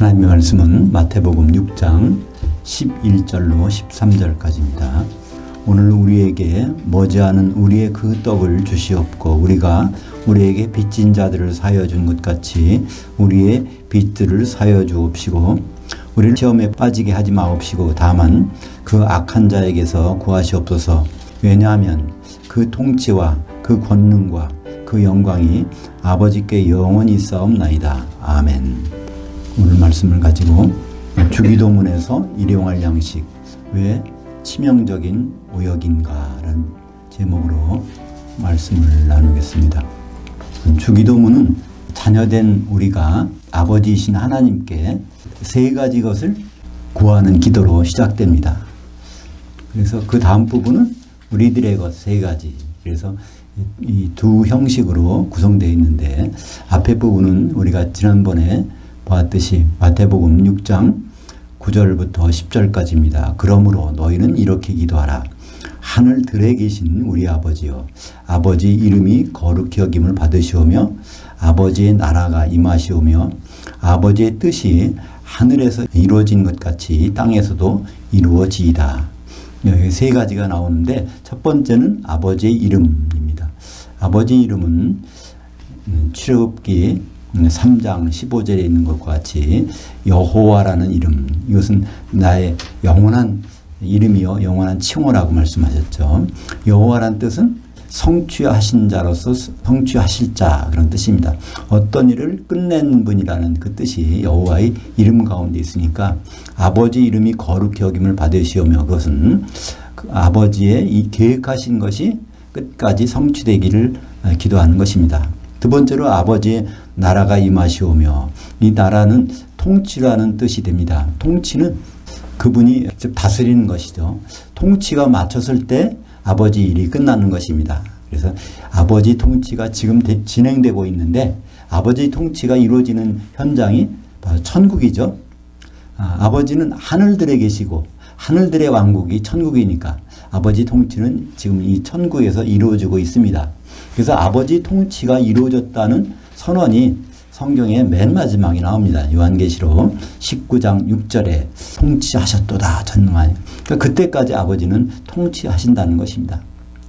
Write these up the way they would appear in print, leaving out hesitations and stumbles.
하나님의 말씀은 마태복음 6장 11절로 13절까지입니다. 오늘 우리에게 머지않은 우리의 그 떡을 주시옵고 우리가 우리에게 빚진 자들을 사여 준 것 같이 우리의 빚들을 사여 주옵시고 우리를 시험에 빠지게 하지 마옵시고 다만 그 악한 자에게서 구하시옵소서. 왜냐하면 그 통치와 그 권능과 그 영광이 아버지께 영원히 있사옵나이다. 아멘. 오늘 말씀을 가지고 주기도문에서 일용할 양식 왜 치명적인 오역인가 라는 제목으로 말씀을 나누겠습니다. 주기도문은 자녀된 우리가 아버지이신 하나님께 세 가지 것을 구하는 기도로 시작됩니다. 그래서 그 다음 부분은 우리들의 것 세 가지. 그래서 이 두 형식으로 구성되어 있는데 앞에 부분은 우리가 지난번에 보았듯이 마태복음 6장 9절부터 10절까지입니다. 그러므로 너희는 이렇게 기도하라. 하늘들에 계신 우리 아버지여, 아버지 이름이 거룩히 여김을 받으시오며 아버지의 나라가 임하시오며 아버지의 뜻이 하늘에서 이루어진 것 같이 땅에서도 이루어지이다. 여기 세 가지가 나오는데 첫 번째는 아버지의 이름입니다. 아버지 이름은 출애굽기 3장 15절에 있는 것과 같이 여호와라는 이름, 이것은 나의 영원한 이름이요 영원한 칭호라고 말씀하셨죠. 여호와란 뜻은 성취하신 자로서 성취하실 자 그런 뜻입니다. 어떤 일을 끝낸 분이라는 그 뜻이 여호와의 이름 가운데 있으니까 아버지 이름이 거룩히 여김을 받으시오며 그것은 그 아버지의 이 계획하신 것이 끝까지 성취되기를 기도하는 것입니다. 두 번째로 아버지의 나라가 임하시오며 이 나라는 통치라는 뜻이 됩니다. 통치는 그분이 즉 다스리는 것이죠. 통치가 마쳤을 때 아버지 일이 끝나는 것입니다. 그래서 아버지 통치가 지금 진행되고 있는데 아버지 통치가 이루어지는 현장이 바로 천국이죠. 아버지는 하늘들에 계시고 하늘들의 왕국이 천국이니까 아버지 통치는 지금 이 천국에서 이루어지고 있습니다. 그래서 아버지 통치가 이루어졌다는 선언이 성경의 맨 마지막에 나옵니다. 요한계시록 19장 6절에 통치하셨도다 전능하니. 그러니까 그때까지 아버지는 통치하신다는 것입니다.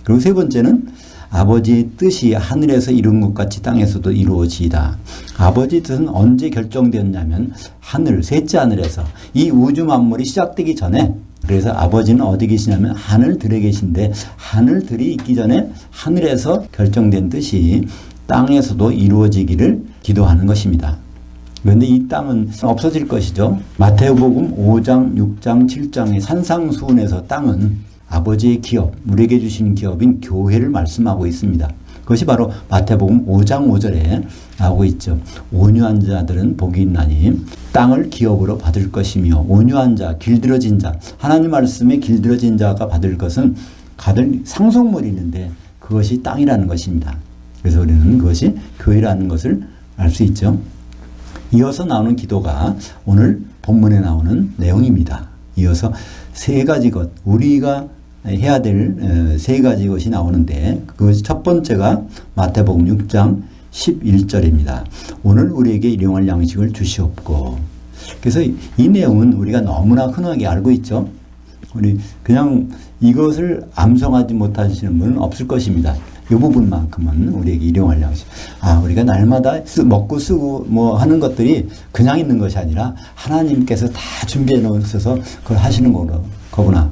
그리고 세 번째는 아버지의 뜻이 하늘에서 이룬 것 같이 땅에서도 이루어지이다. 아버지의 뜻은 언제 결정되었냐면 하늘, 셋째 하늘에서 이 우주 만물이 시작되기 전에 그래서 아버지는 어디 계시냐면 하늘들에 계신데 하늘들이 있기 전에 하늘에서 결정된 뜻이 땅에서도 이루어지기를 기도하는 것입니다. 그런데 이 땅은 없어질 것이죠. 마태복음 5장, 6장, 7장의 산상수훈에서 땅은 아버지의 기업, 우리에게 주신 기업인 교회를 말씀하고 있습니다. 그것이 바로 마태복음 5장 5절에 나오고 있죠. 온유한 자들은 복이 있나니 땅을 기업으로 받을 것이며 온유한 자, 길들여진 자, 하나님 말씀에 길들여진 자가 받을 것은 가들 상속물이 있는데 그것이 땅이라는 것입니다. 그래서 우리는 그것이 교회라는 것을 알 수 있죠. 이어서 나오는 기도가 오늘 본문에 나오는 내용입니다. 이어서 세 가지 것, 우리가 해야 될 세 가지 것이 나오는데 그것이 첫 번째가 마태복음 6장 11절입니다. 오늘 우리에게 일용할 양식을 주시옵고. 그래서 이 내용은 우리가 너무나 흔하게 알고 있죠. 우리 그냥 이것을 암송하지 못하시는 분은 없을 것입니다. 이 부분만큼은 우리에게 일용할 양식. 우리가 날마다 먹고 쓰고 뭐 하는 것들이 그냥 있는 것이 아니라 하나님께서 다 준비해 놓으셔서 그걸 하시는 거구나.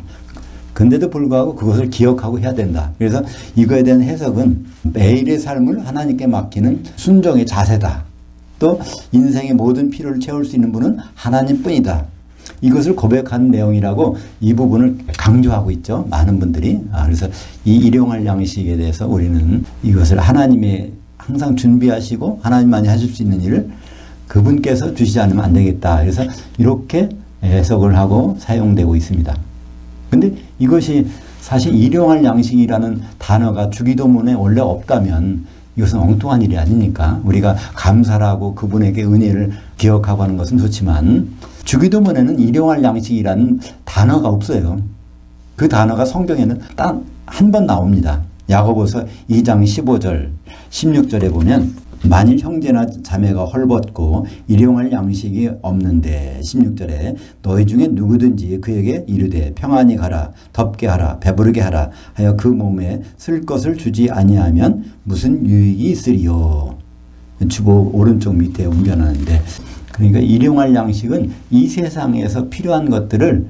근데도 불구하고 그것을 기억하고 해야 된다. 그래서 이거에 대한 해석은 매일의 삶을 하나님께 맡기는 순종의 자세다. 또 인생의 모든 필요를 채울 수 있는 분은 하나님뿐이다. 이것을 고백하는 내용이라고 이 부분을 강조하고 있죠. 많은 분들이. 그래서 이 일용할 양식에 대해서 우리는 이것을 하나님의 항상 준비하시고 하나님만이 하실 수 있는 일을 그분께서 주시지 않으면 안 되겠다. 그래서 이렇게 해석을 하고 사용되고 있습니다. 근데 이것이 사실 일용할 양식이라는 단어가 주기도문에 원래 없다면 이것은 엉뚱한 일이 아니니까 우리가 감사하고 그분에게 은혜를 기억하고 하는 것은 좋지만 주기도문에는 일용할 양식이라는 단어가 없어요. 그 단어가 성경에는 딱 한 번 나옵니다. 야고보서 2장 15절 16절에 보면 만일 형제나 자매가 헐벗고 일용할 양식이 없는데 16절에 너희 중에 누구든지 그에게 이르되 평안히 가라 덥게 하라 배부르게 하라 하여 그 몸에 쓸 것을 주지 아니하면 무슨 유익이 있으리요. 주보 오른쪽 밑에 옮겨놨는데, 그러니까 일용할 양식은 이 세상에서 필요한 것들을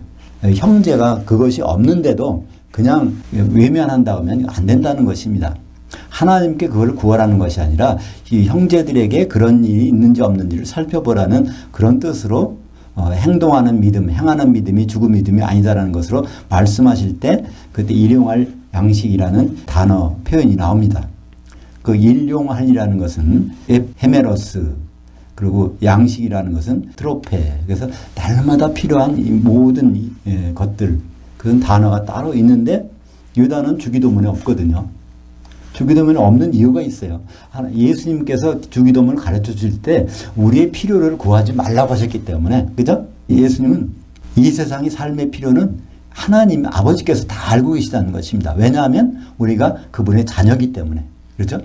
형제가 그것이 없는데도 그냥 외면한다고 하면 안 된다는 것입니다. 하나님께 그걸 구하라는 것이 아니라 이 형제들에게 그런 일이 있는지 없는지를 살펴보라는 그런 뜻으로 행동하는 믿음, 행하는 믿음이 죽은 믿음이 아니다라는 것으로 말씀하실 때 그때 일용할 양식이라는 단어 표현이 나옵니다. 그 일용할이라는 것은 헤메로스, 그리고 양식이라는 것은 트로페. 그래서 날마다 필요한 이 모든 것들, 그런 단어가 따로 있는데 유다는 주기도문에 없거든요. 주기도문에 없는 이유가 있어요. 예수님께서 주기도문을 가르쳐 주실 때 우리의 필요를 구하지 말라고 하셨기 때문에, 그죠? 예수님은 이 세상의 삶의 필요는 하나님 아버지께서 다 알고 계시다는 것입니다. 왜냐하면 우리가 그분의 자녀이기 때문에. 그렇죠?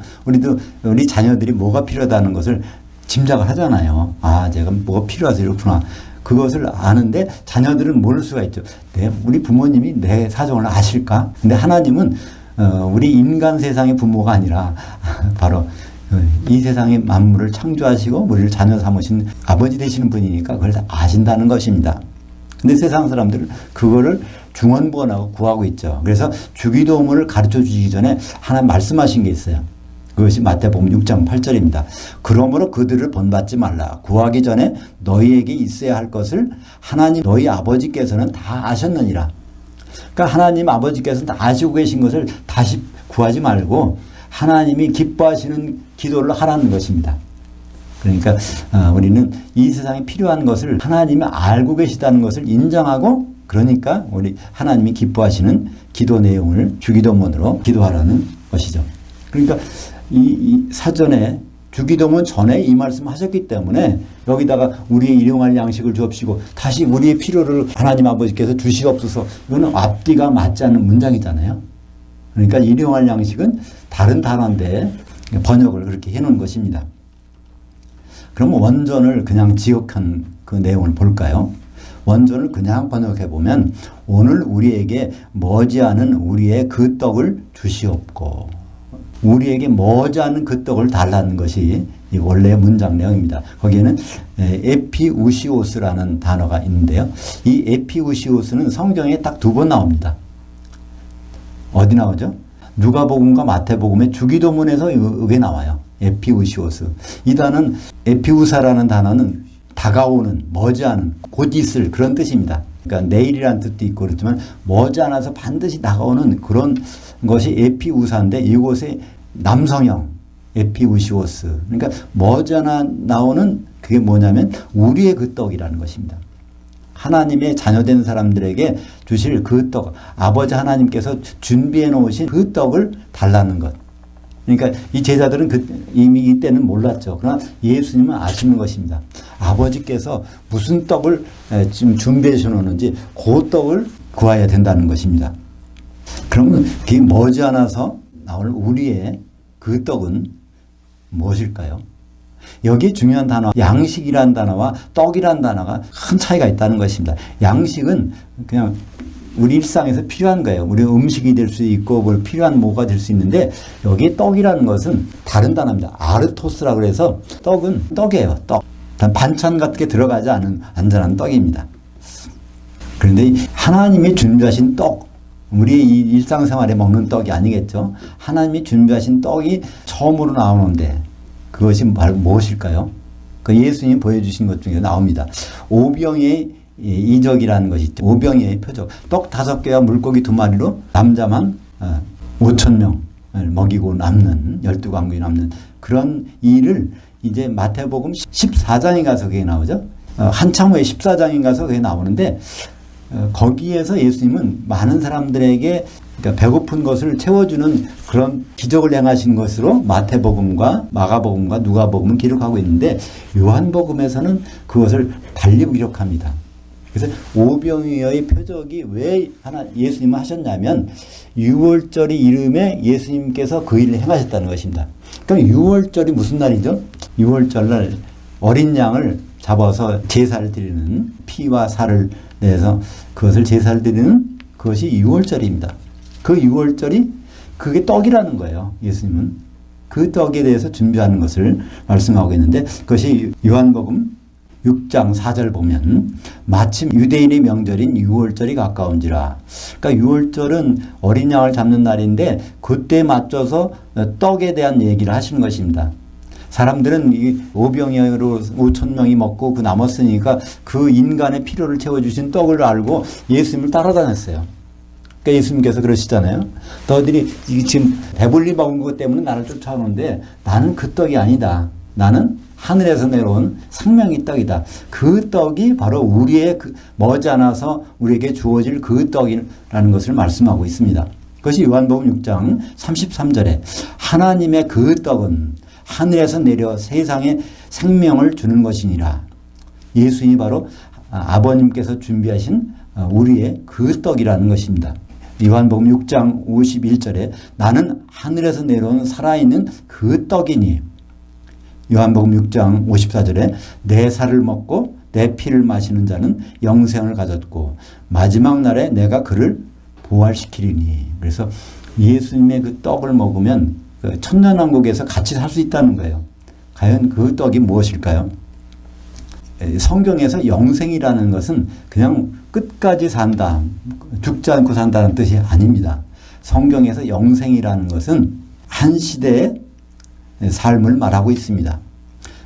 우리 자녀들이 뭐가 필요하다는 것을 짐작을 하잖아요. 아, 제가 뭐가 필요해서 이렇구나. 그것을 아는데 자녀들은 모를 수가 있죠. 우리 부모님이 내 사정을 아실까? 근데 하나님은 우리 인간 세상의 부모가 아니라 바로 이 세상의 만물을 창조하시고 우리를 자녀 삼으신 아버지 되시는 분이니까 그걸 다 아신다는 것입니다. 근데 세상 사람들은 그거를 중언부언하고 구하고 있죠. 그래서 주기도문을 가르쳐 주시기 전에 하나 말씀하신 게 있어요. 그것이 마태복음 6장 8절입니다. 그러므로 그들을 본받지 말라. 구하기 전에 너희에게 있어야 할 것을 하나님 너희 아버지께서는 다 아셨느니라. 그러니까 하나님 아버지께서는 다 아시고 계신 것을 다시 구하지 말고 하나님이 기뻐하시는 기도를 하라는 것입니다. 그러니까 우리는 이 세상에 필요한 것을 하나님이 알고 계시다는 것을 인정하고, 그러니까 우리 하나님이 기뻐하시는 기도 내용을 주기도문으로 기도하라는 것이죠. 그러니까 이 사전에 주기도문 전에 이 말씀 하셨기 때문에 여기다가 우리의 일용할 양식을 주옵시고 다시 우리의 필요를 하나님 아버지께서 주시옵소서, 이거는 앞뒤가 맞지 않는 문장이잖아요. 그러니까 일용할 양식은 다른 단어인데 번역을 그렇게 해놓은 것입니다. 그럼 원전을 그냥 지역한 그 내용을 볼까요? 원전을 그냥 번역해 보면 오늘 우리에게 머지않은 우리의 그 떡을 주시옵고, 우리에게 머지않은 그 떡을 달라는 것이 이 원래의 문장 내용입니다. 거기에는 에피우시오스라는 단어가 있는데요. 이 에피우시오스는 성경에 딱 2번 나옵니다. 어디 나오죠? 누가복음과 마태복음의 주기도문에서 이게 나와요. 에피우시오스. 이 단어는 에피우사라는 단어는 다가오는, 머지않은, 곧 있을 그런 뜻입니다. 그러니까 내일이라는 뜻도 있고 그렇지만 머지않아서 반드시 다가오는 그런 것이 에피우사인데 이곳에 남성형 에피우시오스. 그러니까 머지않아 나오는 그게 뭐냐면 우리의 그 떡이라는 것입니다. 하나님의 자녀된 사람들에게 주실 그 떡, 아버지 하나님께서 준비해 놓으신 그 떡을 달라는 것. 그러니까 이 제자들은 이미 이때는 몰랐죠. 그러나 예수님은 아시는 것입니다. 아버지께서 무슨 떡을 지금 준비해 주셨는지 그 떡을 구해야 된다는 것입니다. 그러면 그게 머지않아서 나올 우리의 그 떡은 무엇일까요? 여기 중요한 단어, 양식이라는 단어와 떡이라는 단어가 큰 차이가 있다는 것입니다. 양식은 그냥 우리 일상에서 필요한 거예요. 우리 음식이 될 수 있고 뭘 필요한 뭐가 될 수 있는데 여기 떡이라는 것은 다른 단어입니다. 아르토스라고 해서 떡은 떡이에요. 떡. 반찬 같게 들어가지 않은 안전한 떡입니다. 그런데 하나님이 준비하신 떡, 우리 이 일상생활에 먹는 떡이 아니겠죠. 하나님이 준비하신 떡이 처음으로 나오는데 그것이 바로 무엇일까요? 그 예수님이 보여주신 것 중에 나옵니다. 오병이의 이적이라는 것이 있죠. 오병이의 표적. 떡 5개와 물고기 2마리로 남자만 5,000명을 먹이고 남는, 12광군이 남는 그런 일을 이제 마태복음 14장에 가서 그게 나오죠. 한참 후에 14장에 가서 그게 나오는데 거기에서 예수님은 많은 사람들에게 그러니까 배고픈 것을 채워주는 그런 기적을 행하신 것으로 마태복음과 마가복음과 누가복음은 기록하고 있는데 요한복음에서는 그것을 달리 기록합니다. 그래서 오병이어의 표적이 왜 예수님은 하셨냐면 6월절이 이름에 예수님께서 그 일을 행하셨다는 것입니다. 그럼 6월절이 무슨 날이죠? 6월절 날 어린 양을 잡아서 제사를 드리는, 피와 살을 내서 그것을 제사를 드리는 그것이 6월절입니다. 그 6월절이 그게 떡이라는 거예요. 예수님은 그 떡에 대해서 준비하는 것을 말씀하고 있는데, 그것이 요한복음 6장 4절 보면 마침 유대인의 명절인 6월절이 가까운지라. 그러니까 6월절은 어린 양을 잡는 날인데 그때 맞춰서 떡에 대한 얘기를 하시는 것입니다. 사람들은 이 오병이어로 5,000명이 먹고 그 남았으니까 그 인간의 필요를 채워주신 떡을 알고 예수님을 따라다녔어요. 그러니까 예수님께서 그러시잖아요. 너희들이 지금 배불리 먹은 것 때문에 나를 쫓아오는데 나는 그 떡이 아니다. 나는 하늘에서 내려온 생명의 떡이다. 그 떡이 바로 우리의 머지않아서 우리에게 주어질 그 떡이라는 것을 말씀하고 있습니다. 그것이 요한복음 6장 33절에 하나님의 그 떡은 하늘에서 내려 세상에 생명을 주는 것이니라. 예수님이 바로 아버님께서 준비하신 우리의 그 떡이라는 것입니다. 요한복음 6장 51절에 나는 하늘에서 내려온 살아있는 그 떡이니. 요한복음 6장 54절에 내 살을 먹고 내 피를 마시는 자는 영생을 가졌고 마지막 날에 내가 그를 부활시키리니. 그래서 예수님의 그 떡을 먹으면 그 천년왕국에서 같이 살 수 있다는 거예요. 과연 그 떡이 무엇일까요? 성경에서 영생이라는 것은 그냥 끝까지 산다, 죽지 않고 산다는 뜻이 아닙니다. 성경에서 영생이라는 것은 한 시대의 삶을 말하고 있습니다.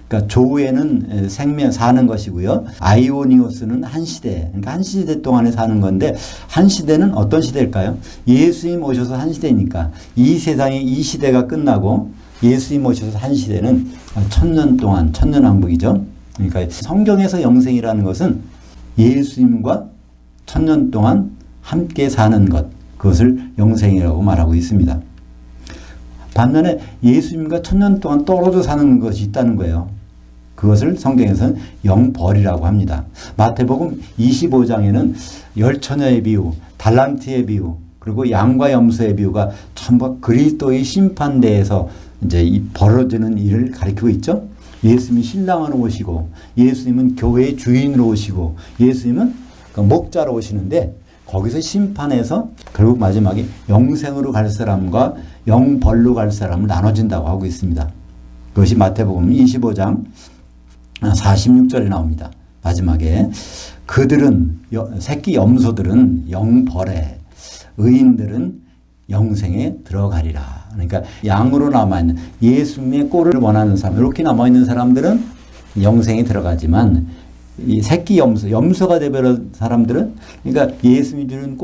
그러니까 조에는 생명 사는 것이고요. 아이오니오스는 한 시대, 그러니까 한 시대 동안에 사는 건데, 한 시대는 어떤 시대일까요? 예수님 오셔서 한 시대니까 이 세상의 이 시대가 끝나고 예수님 오셔서 한 시대는 천년 동안, 천년왕국이죠. 그러니까 성경에서 영생이라는 것은 예수님과 천년 동안 함께 사는 것, 그것을 영생이라고 말하고 있습니다. 반면에 예수님과 천년 동안 떨어져 사는 것이 있다는 거예요. 그것을 성경에서는 영벌이라고 합니다. 마태복음 25장에는 열처녀의 비유, 달란트의 비유, 그리고 양과 염소의 비유가 전부 그리스도의 심판대에서 이제 벌어지는 일을 가리키고 있죠. 예수님이 신랑으로 오시고, 예수님은 교회의 주인으로 오시고, 예수님은 목자로 오시는데, 거기서 심판해서 결국 마지막에 영생으로 갈 사람과 영벌로 갈 사람을 나눠진다고 하고 있습니다. 그것이 마태복음 25장 46절에 나옵니다. 마지막에 그들은, 새끼 염소들은 영벌에, 의인들은 영생에 들어가리라. 그러니까 양으로 남아있는, 예수님의 꼴을 원하는 사람, 이렇게 남아있는 사람들은 영생에 들어가지만, 이 새끼 염소가 되버린 사람들은, 그러니까 예수님이 주는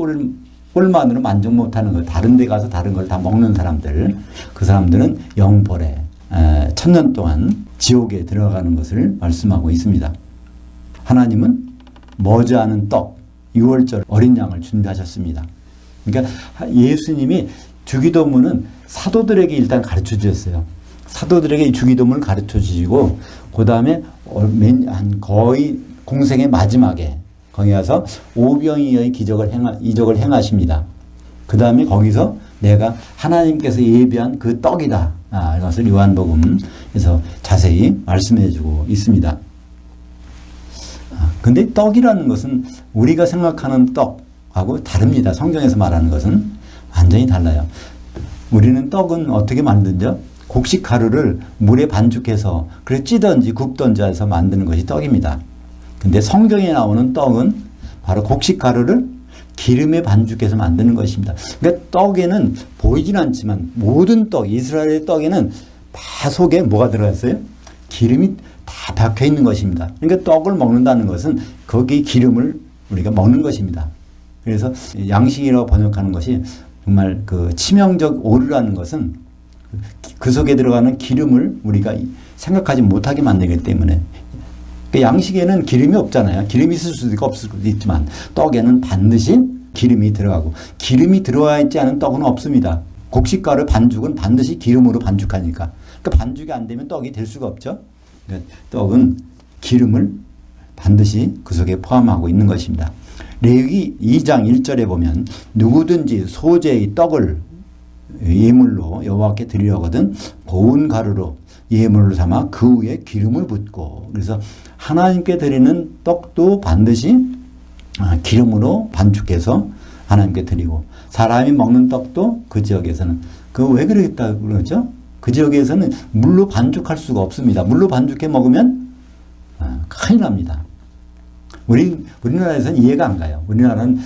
꼴만으로 만족 못하는 거, 다른 데 가서 다른 걸 다 먹는 사람들, 그 사람들은 영벌에, 천년 동안 지옥에 들어가는 것을 말씀하고 있습니다. 하나님은 머지않은 떡, 6월절 어린 양을 준비하셨습니다. 그러니까 예수님이 주기도문은 사도들에게 일단 가르쳐 주셨어요. 사도들에게 주기도문을 가르쳐 주시고, 그 다음에 거의 공생의 마지막에 거기 가서 오병이어의 이적을 행하십니다. 그 다음에 거기서 내가 하나님께서 예비한 그 떡이다, 이것을 요한복음에서 자세히 말씀해 주고 있습니다. 근데 떡이라는 것은 우리가 생각하는 떡하고 다릅니다. 성경에서 말하는 것은 완전히 달라요. 우리는 떡은 어떻게 만든죠? 곡식 가루를 물에 반죽해서 그래서 찌든지 굽든지 해서 만드는 것이 떡입니다. 근데 성경에 나오는 떡은 바로 곡식 가루를 기름에 반죽해서 만드는 것입니다. 그러니까 떡에는 보이진 않지만 모든 떡, 이스라엘의 떡에는 다 속에 뭐가 들어갔어요? 기름이 다 박혀 있는 것입니다. 그러니까 떡을 먹는다는 것은 거기 기름을 우리가 먹는 것입니다. 그래서 양식이라고 번역하는 것이 정말 그 치명적 오류라는 것은 그 속에 들어가는 기름을 우리가 생각하지 못하게 만들기 때문에. 그러니까 양식에는 기름이 없잖아요. 기름이 있을 수도 있고 없을 수도 있지만 떡에는 반드시 기름이 들어가고, 기름이 들어와 있지 않은 떡은 없습니다. 곡식가루 반죽은 반드시 기름으로 반죽하니까. 그러니까 반죽이 안 되면 떡이 될 수가 없죠. 그러니까 떡은 기름을 반드시 그 속에 포함하고 있는 것입니다. 레위기 2장 1절에 보면 누구든지 소재의 떡을 예물로 여호와께 드리려거든 고운 가루로 예물로 삼아 그 위에 기름을 붓고. 그래서 하나님께 드리는 떡도 반드시 기름으로 반죽해서 하나님께 드리고, 사람이 먹는 떡도 그 지역에서는 왜 그러겠다 그러죠? 그 지역에서는 물로 반죽할 수가 없습니다. 물로 반죽해 먹으면 큰일 납니다. 우리나라에서는 이해가 안 가요. 우리나라는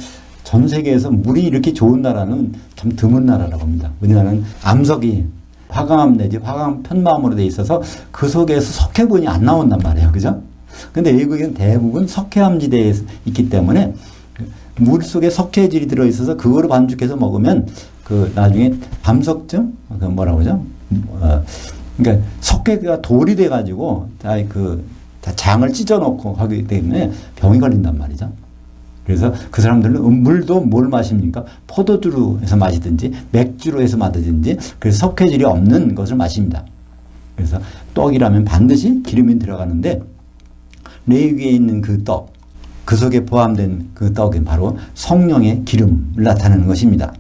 전 세계에서 물이 이렇게 좋은 나라는 참 드문 나라라고 합니다. 우리나라는 암석이 화강암 내지 화강 편마음으로 돼 있어서 그 속에서 석회분이 안 나온단 말이에요. 그죠? 근데 외국은 대부분 석회암지대에 있기 때문에 물 속에 석회질이 들어있어서 그거로 반죽해서 먹으면 나중에 밤석증? 뭐라고 그러죠? 그러니까 석회가 돌이 돼가지고 다 장을 찢어놓고 하기 때문에 병이 걸린단 말이죠. 그래서 그 사람들은 물도 뭘 마십니까? 포도주로 해서 마시든지 맥주로 해서 마시든지, 그래서 석회질이 없는 것을 마십니다. 그래서 떡이라면 반드시 기름이 들어가는데, 레위기에 있는 그 떡, 그 속에 포함된 그 떡은 바로 성령의 기름을 나타내는 것입니다.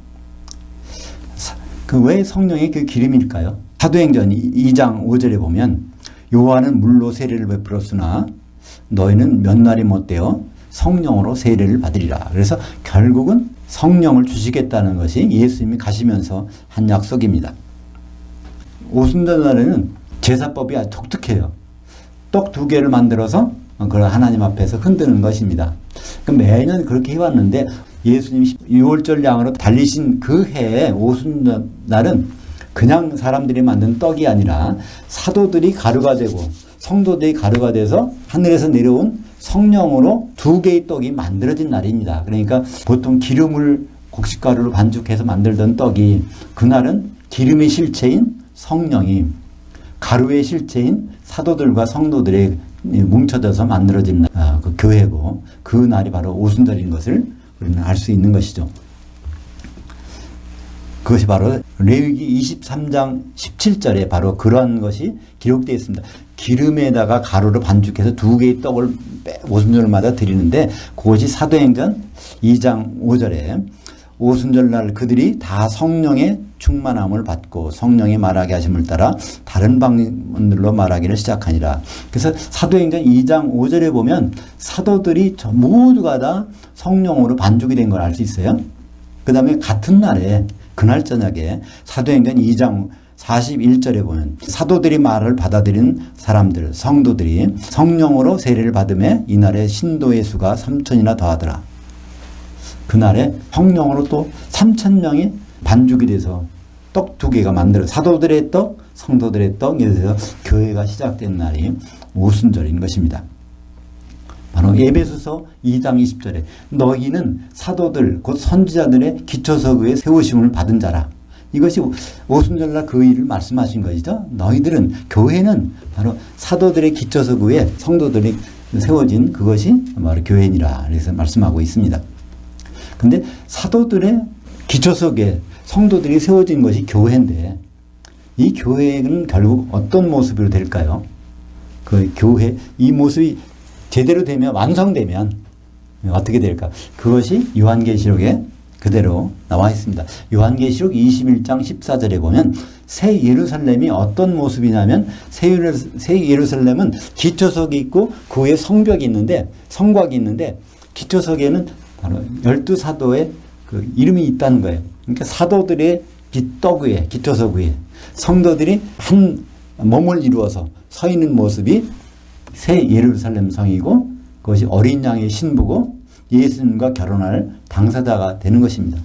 왜 성령의 그 기름일까요? 사도행전 2장 5절에 보면 요한은 물로 세례를 베풀었으나 너희는 몇 날이 못되어 성령으로 세례를 받으리라. 그래서 결국은 성령을 주시겠다는 것이 예수님이 가시면서 한 약속입니다. 오순절날에는 제사법이 아주 독특해요. 떡 2개를 만들어서 그걸 하나님 앞에서 흔드는 것입니다. 매년 그렇게 해왔는데 예수님이 유월절 양으로 달리신 그 해에 오순절날은 그냥 사람들이 만든 떡이 아니라 사도들이 가루가 되고 성도들이 가루가 돼서 하늘에서 내려온 성령으로 2개의 떡이 만들어진 날입니다. 그러니까 보통 기름을 곡식가루로 반죽해서 만들던 떡이 그날은 기름의 실체인 성령이 가루의 실체인 사도들과 성도들의 뭉쳐져서 만들어진 그 교회고, 그 날이 바로 오순절인 것을 우리는 알 수 있는 것이죠. 그것이 바로 레위기 23장 17절에 바로 그러한 것이 기록되어 있습니다. 기름에다가 가루를 반죽해서 2개의 떡을 오순절마다 드리는데, 그것이 사도행전 2장 5절에 오순절날 그들이 다 성령의 충만함을 받고 성령이 말하게 하심을 따라 다른 방언들로 말하기를 시작하니라. 그래서 사도행전 2장 5절에 보면 사도들이 모두가 다 성령으로 반죽이 된 걸 알 수 있어요. 그 다음에 같은 날에 그날 저녁에 사도행전 2장 41절에 보면 사도들이 말을 받아들인 사람들, 성도들이 성령으로 세례를 받음에 이날에 신도의 수가 3,000이나 더하더라. 그날에 성령으로 또 3,000명이 반죽이 돼서 떡 2개가 만들어, 사도들의 떡, 성도들의 떡, 이래서 교회가 시작된 날이 오순절인 것입니다. 바로 에베소서 2장 20절에 너희는 사도들 곧 선지자들의 기초석 위에 세우심을 받은 자라. 이것이 오순절날 그 일을 말씀하신 것이죠. 너희들은, 교회는 바로 사도들의 기초석 위에 성도들이 세워진 그것이 바로 교회니라. 그래서 말씀하고 있습니다. 근데 사도들의 기초석에 성도들이 세워진 것이 교회인데, 이 교회는 결국 어떤 모습으로 될까요? 그 교회, 이 모습이 제대로 되면, 완성되면 어떻게 될까? 그것이 요한계시록에 그대로 나와 있습니다. 요한계시록 21장 14절에 보면 새 예루살렘이 어떤 모습이냐면, 새 예루살렘은 기초석이 있고 그 위에 성벽이 있는데, 성곽이 있는데, 기초석에는 바로 12사도의 그 이름이 있다는 거예요. 그러니까 사도들의 떡 위에, 기초석 위에 성도들이 한 몸을 이루어서 서 있는 모습이 새 예루살렘 성이고, 그것이 어린 양의 신부고 예수님과 결혼할 당사자가 되는 것입니다.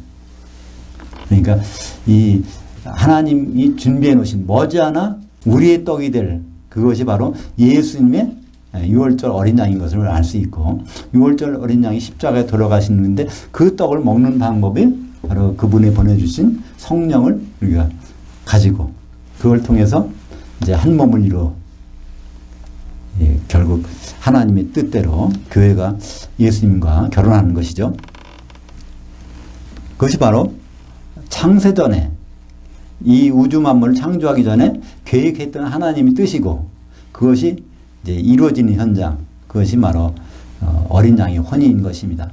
그러니까 이 하나님이 준비해 놓으신 머지않아 우리의 떡이 될 그것이 바로 예수님의 유월절 어린 양인 것을 알 수 있고, 유월절 어린 양이 십자가에 돌아가시는데 그 떡을 먹는 방법이 바로 그분이 보내주신 성령을 우리가 가지고 그걸 통해서 이제 한 몸을 이루어 결국 하나님의 뜻대로 교회가 예수님과 결혼하는 것이죠. 그것이 바로 창세전에, 이 우주 만물을 창조하기 전에 계획했던 하나님의 뜻이고, 그것이 이제 이루어지는 현장, 그것이 바로 어린 양의 혼인인 것입니다.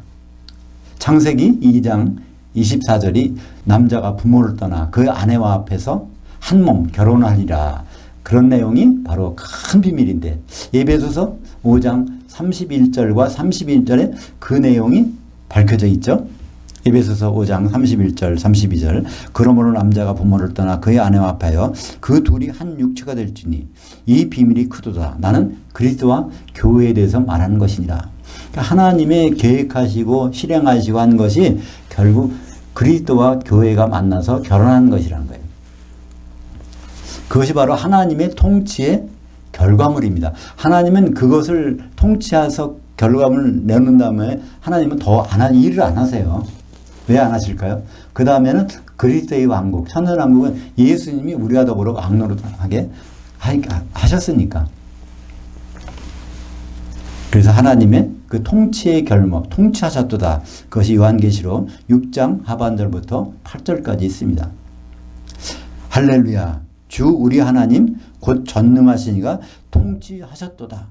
창세기 2장 24절이 남자가 부모를 떠나 그 아내와 앞에서 한 몸 결혼하리라. 그런 내용이 바로 큰 비밀인데 에베소서 5장 31절과 32절에 그 내용이 밝혀져 있죠. 에베소서 5장 31절 32절 그러므로 남자가 부모를 떠나 그의 아내와 합하여 그 둘이 한 육체가 될지니 이 비밀이 크도다. 나는 그리스도와 교회에 대해서 말하는 것이니라. 그러니까 하나님의 계획하시고 실행하시고 한 것이 결국 그리스도와 교회가 만나서 결혼하는 것이라는 거예요. 그것이 바로 하나님의 통치의 결과물입니다. 하나님은 그것을 통치해서 결과물을 내는 다음에 하나님은 더 일을 안 하세요. 왜 안 하실까요? 그 다음에는 그리스도의 왕국, 천년왕국은 예수님이 우리와 더불어 왕노릇하게 하셨으니까. 그래서 하나님의 그 통치의 결목, 통치하셨도다. 그것이 요한계시록 6장 하반절부터 8절까지 있습니다. 할렐루야. 주 우리 하나님 곧 전능하시니가 통치하셨도다.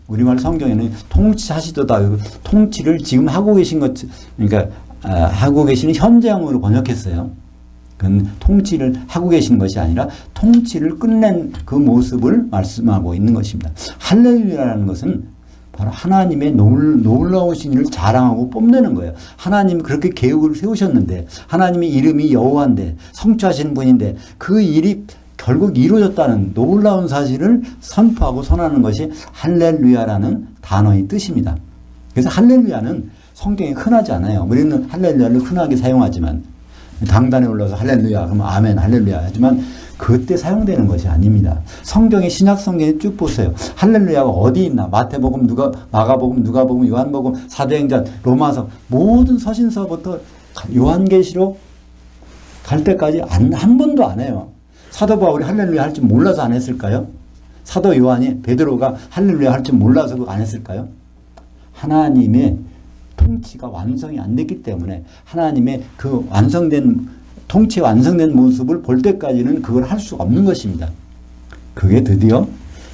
우리말 성경에는 통치하시도다. 통치를 지금 하고 계신 것, 그러니까 하고 계시는 현장으로 번역했어요. 그건 통치를 하고 계신 것이 아니라 통치를 끝낸 그 모습을 말씀하고 있는 것입니다. 할렐루야라는 것은 바로 하나님의 놀라우신 일을 자랑하고 뽐내는 거예요. 하나님이 그렇게 계획을 세우셨는데 하나님의 이름이 여호와인데 성취하시는 분인데 그 일이 결국 이루어졌다는 놀라운 사실을 선포하고 선언하는 것이 할렐루야라는 단어의 뜻입니다. 그래서 할렐루야는 성경에 흔하지 않아요. 우리는 할렐루야를 흔하게 사용하지만 강단에 올라서 할렐루야 그러면 아멘 할렐루야 하지만 그때 사용되는 것이 아닙니다. 성경의 신약 성경에 쭉 보세요. 할렐루야가 어디 있나? 마태복음, 마가복음, 누가복음, 요한복음, 사도행전, 로마서 모든 서신서부터 요한계시록 갈 때까지 한 번도 안 해요. 사도 바울이 할렐루야 할 줄 몰라서 안 했을까요? 사도 요한이 베드로가 할렐루야 할 줄 몰라서 안 했을까요? 하나님의 통치가 완성이 안 됐기 때문에 하나님의 그 통치가 완성된 모습을 볼 때까지는 그걸 할 수가 없는 것입니다. 그게 드디어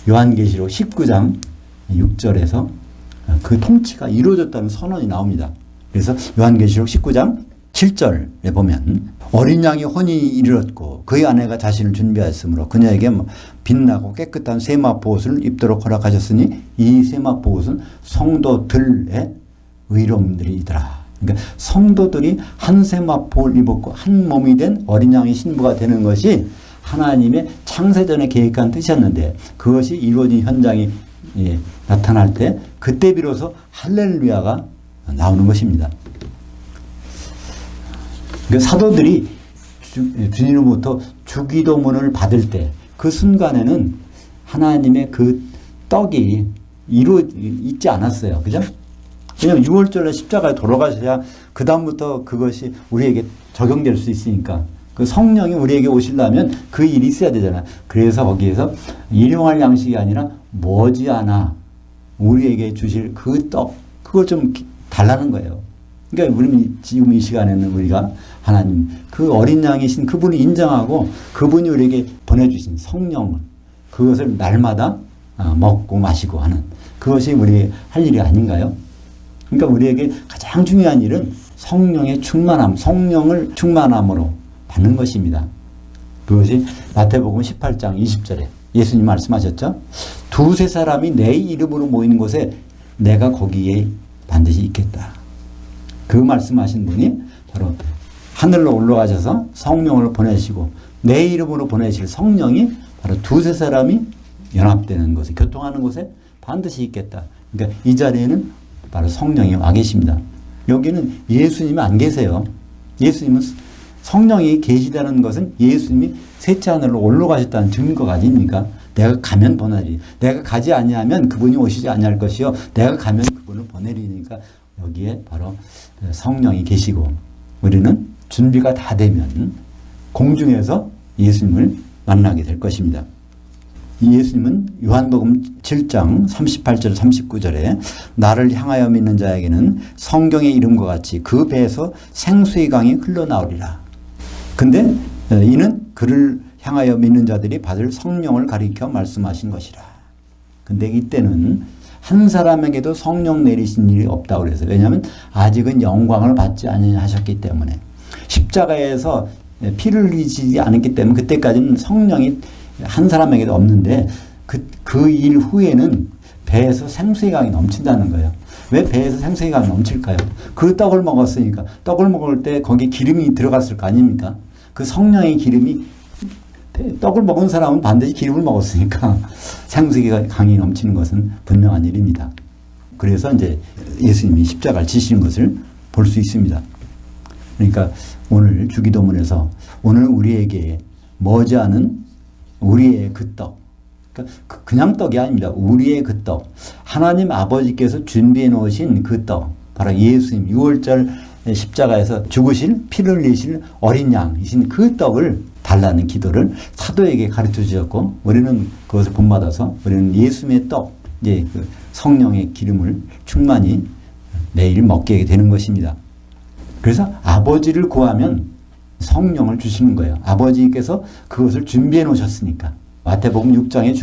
요한계시록 19장 6절에서 그 통치가 이루어졌다는 선언이 나옵니다. 그래서 요한계시록 19장 7절에 보면 어린 양이 혼인이 이르렀고 그의 아내가 자신을 준비하였으므로 그녀에게 빛나고 깨끗한 세마포옷을 입도록 허락하셨으니 이 세마포옷은 성도들의 의로움들이더라. 그러니까 성도들이 한 세마포를 입었고 한 몸이 된 어린 양의 신부가 되는 것이 하나님의 창세전에 계획한 뜻이었는데 그것이 이루어진 현장이 나타날 때 그때 비로소 할렐루야가 나오는 것입니다. 그러니까 사도들이 주님으로부터 주기도문을 받을 때 그 순간에는 하나님의 그 떡이 있지 않았어요. 그죠? 왜냐하면 6월절에 십자가에 돌아가셔야 그 다음부터 그것이 우리에게 적용될 수 있으니까 그 성령이 우리에게 오시려면 그 일이 있어야 되잖아요. 그래서 거기에서 일용할 양식이 아니라 머지않아 우리에게 주실 그 떡, 그걸 좀 달라는 거예요. 그러니까 우리는 지금 이 시간에는 우리가 하나님 그 어린 양이신 그분을 인정하고 그분이 우리에게 보내주신 성령을 그것을 날마다 먹고 마시고 하는 그것이 우리의 할 일이 아닌가요? 그러니까 우리에게 가장 중요한 일은 성령의 충만함, 성령을 충만함으로 받는 것입니다. 그것이 마태복음 18장 20절에 예수님 말씀하셨죠. 두세 사람이 내 이름으로 모이는 곳에 내가 거기에 반드시 있겠다. 그 말씀하신 분이 바로 하늘로 올라가셔서 성령을 보내시고 내 이름으로 보내실 성령이 바로 두세 사람이 연합되는 곳에 교통하는 곳에 반드시 있겠다. 그러니까 이 자리에는 바로 성령이 와 계십니다. 여기는 예수님이 안 계세요. 예수님은 성령이 계시다는 것은 예수님이 셋째 하늘로 올라가셨다는 증거가 아닙니까? 내가 가면 보내리. 내가 가지 아니하면 그분이 오시지 아니할 것이요. 내가 가면 그분을 보내리니까 여기에 바로 성령이 계시고 우리는 준비가 다 되면 공중에서 예수님을 만나게 될 것입니다. 예수님은 요한복음 7장 38절 39절에 나를 향하여 믿는 자에게는 성경의 이름과 같이 그 배에서 생수의 강이 흘러나오리라. 근데 이는 그를 향하여 믿는 자들이 받을 성령을 가리켜 말씀하신 것이라. 근데 이때는 한 사람에게도 성령 내리신 일이 없다고 그래서 왜냐하면 아직은 영광을 받지 아니하셨기 때문에 십자가에서 피를 흘리지 않았기 때문에 그때까지는 성령이 한 사람에게도 없는데 그 일 후에는 배에서 생수의 강이 넘친다는 거예요. 왜 배에서 생수의 강이 넘칠까요? 그 떡을 먹었으니까 떡을 먹을 때 거기에 기름이 들어갔을 거 아닙니까? 그 성령의 기름이 떡을 먹은 사람은 반드시 기름을 먹었으니까 생수의 강이 넘치는 것은 분명한 일입니다. 그래서 이제 예수님이 십자가를 지시는 것을 볼 수 있습니다. 그러니까 오늘 주기도문에서 오늘 우리에게 머지않은 우리의 그 떡, 그냥 떡이 아닙니다. 우리의 그 떡, 하나님 아버지께서 준비해 놓으신 그 떡, 바로 예수님 6월절 십자가에서 죽으실 피를 흘리실 어린 양이신 그 떡을 달라는 기도를 사도에게 가르쳐 주셨고 우리는 그것을 본받아서 우리는 예수님의 떡, 이제 그 성령의 기름을 충만히 매일 먹게 되는 것입니다. 그래서 아버지를 구하면 성령을 주시는 거예요. 아버지께서 그것을 준비해 놓으셨으니까. 마태복음 6장에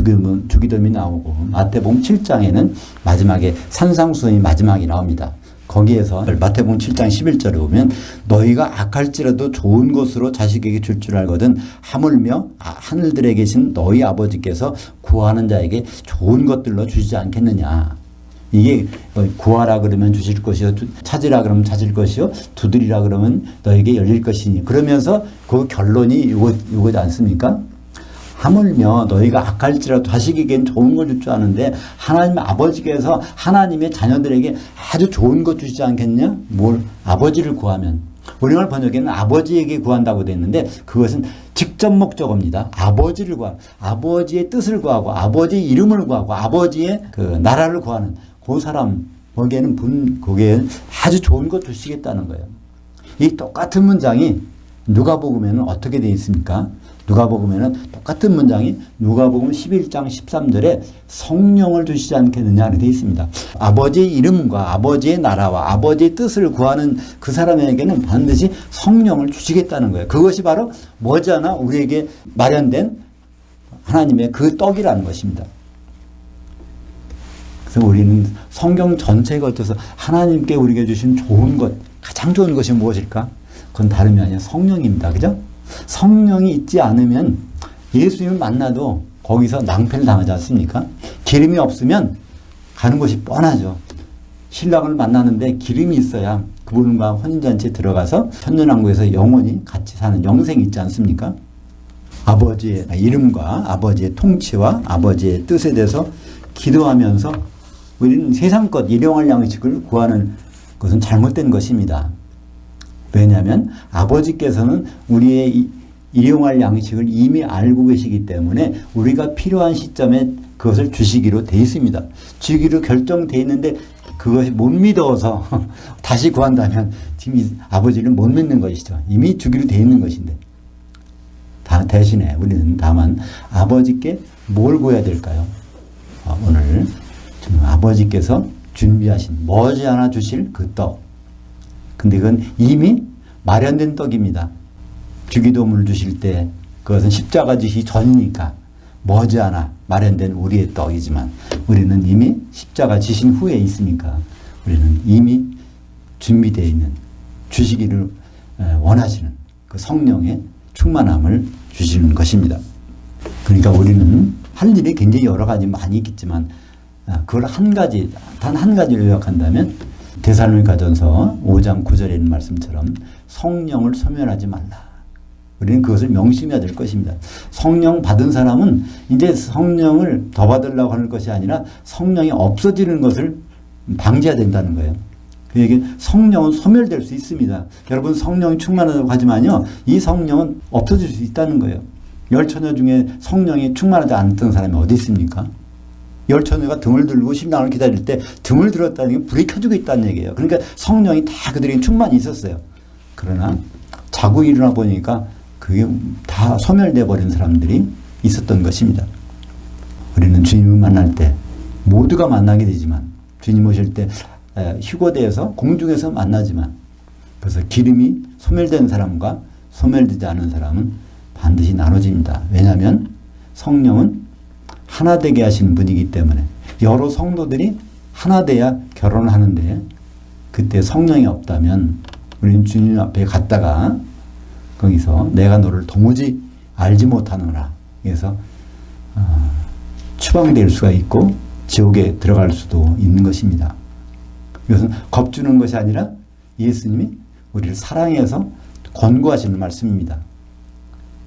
주기도문이 나오고 마태복음 7장에는 마지막에 산상수훈이 마지막에 나옵니다. 거기에서 마태복음 7장 11절에 보면 너희가 악할지라도 좋은 것으로 자식에게 줄 줄 알거든 하물며 하늘들에 계신 너희 아버지께서 구하는 자에게 좋은 것들로 주시지 않겠느냐. 이게 구하라 그러면 주실 것이요 찾으라 그러면 찾을 것이요 두드리라 그러면 너에게 열릴 것이니 그러면서 그 결론이 이거지 않습니까? 하물며 너희가 악할지라도 자식에겐 좋은 걸 줄 줄 아는데 하나님 아버지께서 하나님의 자녀들에게 아주 좋은 것 주시지 않겠냐? 뭘? 아버지를 구하면. 우리말 번역에는 아버지에게 구한다고 되어 있는데 그것은 직접 목적어입니다. 아버지를 구하고 아버지의 뜻을 구하고 아버지의 이름을 구하고 아버지의 그 나라를 구하는 그 사람 거기에는 거기에 아주 좋은 것 주시겠다는 거예요. 이 똑같은 문장이 누가복음에는 어떻게 되어 있습니까? 누가복음에는 똑같은 문장이 누가복음 11장 13절에 성령을 주시지 않겠느냐 되어 있습니다. 아버지의 이름과 아버지의 나라와 아버지의 뜻을 구하는 그 사람에게는 반드시 성령을 주시겠다는 거예요. 그것이 바로 머지않아 우리에게 마련된 하나님의 그 떡이라는 것입니다. 그래서 우리는 성경 전체에 걸쳐서 하나님께 우리에게 주신 좋은 것, 가장 좋은 것이 무엇일까? 그건 다름이 아니라 성령입니다. 그죠? 성령이 있지 않으면 예수님을 만나도 거기서 낭패를 당하지 않습니까? 기름이 없으면 가는 것이 뻔하죠. 신랑을 만나는데 기름이 있어야 그분과 혼인잔치에 들어가서 천년왕국에서 영원히 같이 사는 영생이 있지 않습니까? 아버지의 이름과 아버지의 통치와 아버지의 뜻에 대해서 기도하면서 우리는 세상 것 일용할 양식을 구하는 것은 잘못된 것입니다. 왜냐하면 아버지께서는 우리의 일용할 양식을 이미 알고 계시기 때문에 우리가 필요한 시점에 그것을 주시기로 되어 있습니다. 주기로 결정되어 있는데 그것이 못 믿어서 다시 구한다면 지금 아버지를 못 믿는 것이죠. 이미 주기로 되어 있는 것인데. 대신에 우리는 다만 아버지께 뭘 구해야 될까요? 오늘 아버지께서 준비하신 머지않아 주실 그 떡. 근데 그건 이미 마련된 떡입니다. 주기도문을 주실 때 그것은 십자가 지시 전이니까 머지않아 마련된 우리의 떡이지만 우리는 이미 십자가 지신 후에 있으니까 우리는 이미 준비되어 있는 주시기를 원하시는 그 성령의 충만함을 주시는 것입니다. 그러니까 우리는 할 일이 굉장히 여러 가지 많이 있겠지만 그걸 단 한 가지를 요약한다면 데살로니가전서 5장 9절에 있는 말씀처럼 성령을 소멸하지 말라. 우리는 그것을 명심해야 될 것입니다. 성령 받은 사람은 이제 성령을 더 받으려고 하는 것이 아니라 성령이 없어지는 것을 방지해야 된다는 거예요. 그에게 성령은 소멸될 수 있습니다. 여러분 성령이 충만하다고 하지만요. 이 성령은 없어질 수 있다는 거예요. 열처녀 중에 성령이 충만하지 않던 사람이 어디 있습니까? 열처녀가 등을 들고 신랑을 기다릴 때 등을 들었다는 게 불이 켜지고 있다는 얘기예요. 그러니까 성령이 다 그들에게 충만히 있었어요. 그러나 자고 일어나 보니까 그게 다 소멸되어 버린 사람들이 있었던 것입니다. 우리는 주님을 만날 때 모두가 만나게 되지만 주님 오실 때 휴거대에서 공중에서 만나지만 그래서 기름이 소멸된 사람과 소멸되지 않은 사람은 반드시 나눠집니다. 왜냐하면 성령은 하나 되게 하시는 분이기 때문에 여러 성도들이 하나 돼야 결혼을 하는데 그때 성령이 없다면 우리는 주님 앞에 갔다가 거기서 내가 너를 도무지 알지 못하노라. 그래서 추방될 수가 있고 지옥에 들어갈 수도 있는 것입니다. 이것은 겁주는 것이 아니라 예수님이 우리를 사랑해서 권고하시는 말씀입니다.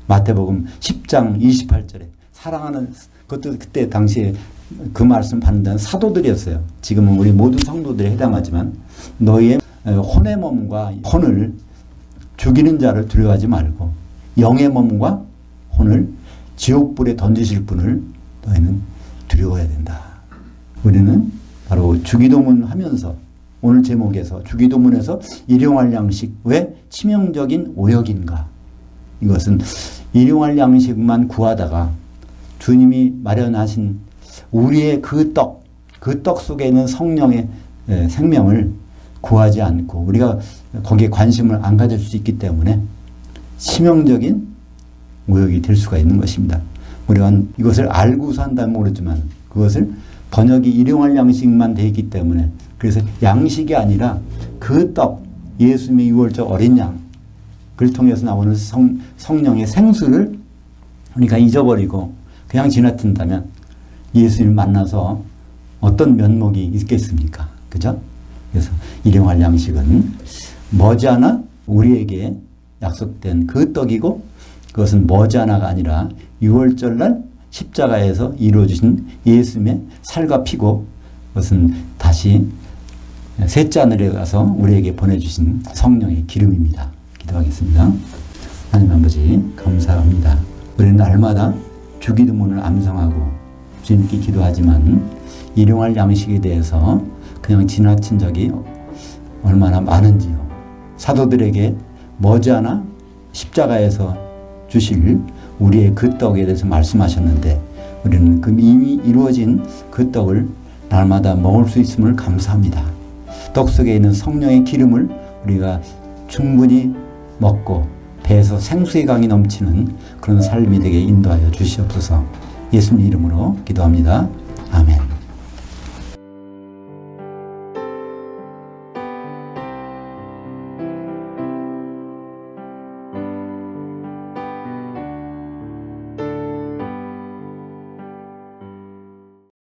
마태복음 10장 28절에 사랑하는, 그것도 그때 당시에 그 말씀 받는 데는 사도들이었어요. 지금은 우리 모든 성도들에 해당하지만 너희의 혼의 몸과 혼을 죽이는 자를 두려워하지 말고 영의 몸과 혼을 지옥불에 던지실 분을 너희는 두려워해야 된다. 우리는 바로 주기도문 하면서 오늘 제목에서 주기도문에서 일용할 양식 왜 치명적인 오역인가? 이것은 일용할 양식만 구하다가 주님이 마련하신 우리의 그 떡 속에 있는 성령의 생명을 구하지 않고 우리가 거기에 관심을 안 가질 수 있기 때문에 치명적인 오역이 될 수가 있는 것입니다. 우리가 이것을 알고서 한다면 모르지만 그것을 번역이 일용할 양식만 되어 있기 때문에 그래서 양식이 아니라 그 떡, 예수님의 유월절 어린 양, 그를 통해서 나오는 성령의 생수를 우리가 잊어버리고 그냥 지나친다면 예수님을 만나서 어떤 면목이 있겠습니까? 그죠? 그래서 일용할 양식은 머지않아 우리에게 약속된 그 떡이고 그것은 머지않아가 아니라 유월절날 십자가에서 이루어주신 예수님의 살과 피고 그것은 다시 셋째 하늘에 가서 우리에게 보내주신 성령의 기름입니다. 기도하겠습니다. 하나님 아버지 감사합니다. 우리는 날마다 주기도문을 암송하고 주님께 기도하지만 일용할 양식에 대해서 그냥 지나친 적이 얼마나 많은지요. 사도들에게 머지않아 십자가에서 주실 우리의 그 떡에 대해서 말씀하셨는데 우리는 그 이미 이루어진 그 떡을 날마다 먹을 수 있음을 감사합니다. 떡 속에 있는 성령의 기름을 우리가 충분히 먹고 배에서 생수의 강이 넘치는 그런 삶이 되게 인도하여 주시옵소서. 예수님 이름으로 기도합니다. 아멘.